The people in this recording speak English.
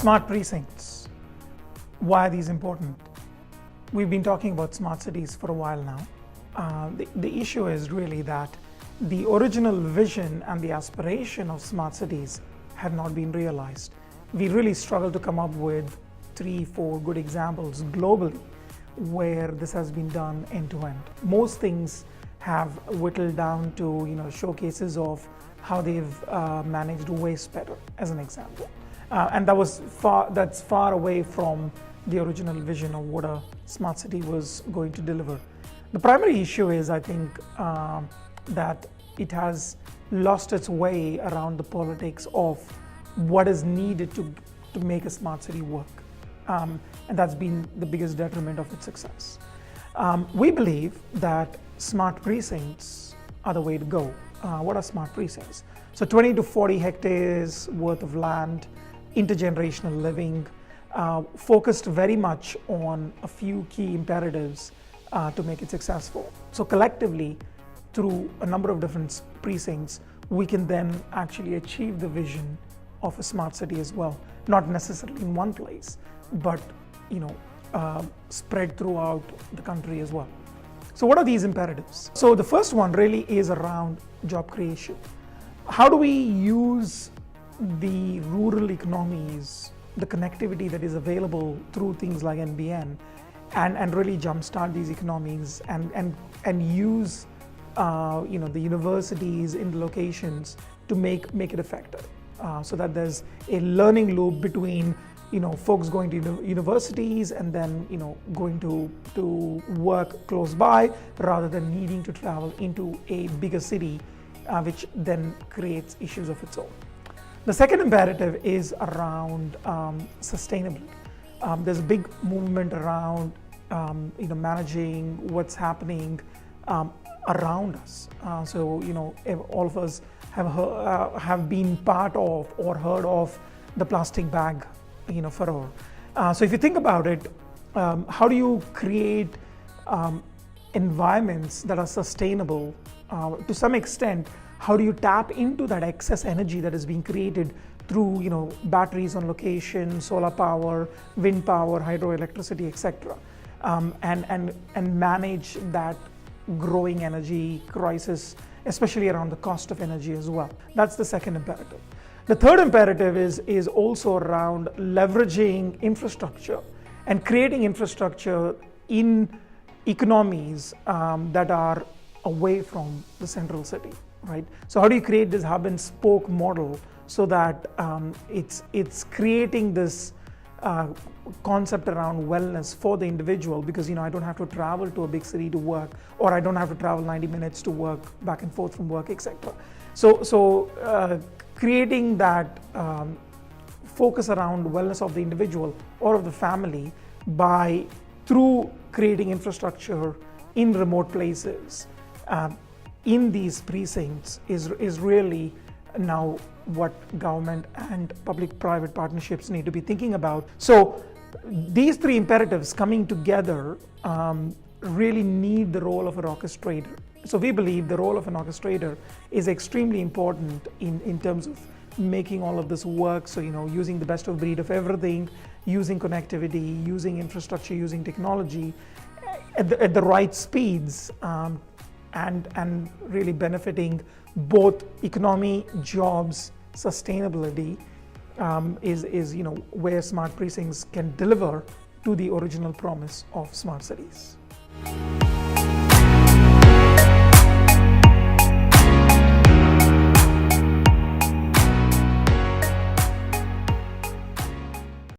Smart precincts. Why are these important? We've been talking about smart cities for a while now. The issue is really that the original vision and the aspiration of smart cities have not been realized. We really struggle to come up with 3-4 good examples globally where this has been done end to end. Most things have whittled down to showcases of how they've managed waste better, as an example, and that's far away from the original vision of what a smart city was going to deliver. The primary issue is, I think, that it has lost its way around the politics of what is needed to make a smart city work, and that's been the biggest detriment of its success. We believe that smart precincts are the way to go. What are smart precincts? So 20 to 40 hectares worth of land, intergenerational living, focused very much on a few key imperatives to make it successful. So collectively, through a number of different precincts, we can then actually achieve the vision of a smart city as well. Not necessarily in one place, but spread throughout the country as well. So what are these imperatives? So the first one really is around job creation. How do we use the rural economies, the connectivity that is available through things like NBN, and really jumpstart these economies and use the universities in the locations to make it effective, so that there's a learning loop between folks going to universities and then going to work close by rather than needing to travel into a bigger city, which then creates issues of its own. The second imperative is around sustainability. There's a big movement around managing what's happening around us. So all of us have been part of or heard of the plastic bag furrow. So if you think about it, how do you create environments that are sustainable? To some extent, how do you tap into that excess energy that is being created through batteries on location, solar power, wind power, hydroelectricity, etc., and manage that growing energy crisis, especially around the cost of energy as well. That's the second imperative. The third imperative is also around leveraging infrastructure and creating infrastructure in economies that are away from the central city, right? So how do you create this hub and spoke model so that it's creating this concept around wellness for the individual, because I don't have to travel to a big city to work, or I don't have to travel 90 minutes to work, back and forth from work, etc. So creating that focus around wellness of the individual or of the family through creating infrastructure in remote places in these precincts is really now what government and public-private partnerships need to be thinking about. So these three imperatives coming together really need the role of an orchestrator. So we believe the role of an orchestrator is extremely important in terms of making all of this work. So using the best of breed of everything, using connectivity, using infrastructure, using technology at the right speeds, and really benefiting both economy, jobs, sustainability, is where smart precincts can deliver to the original promise of smart cities.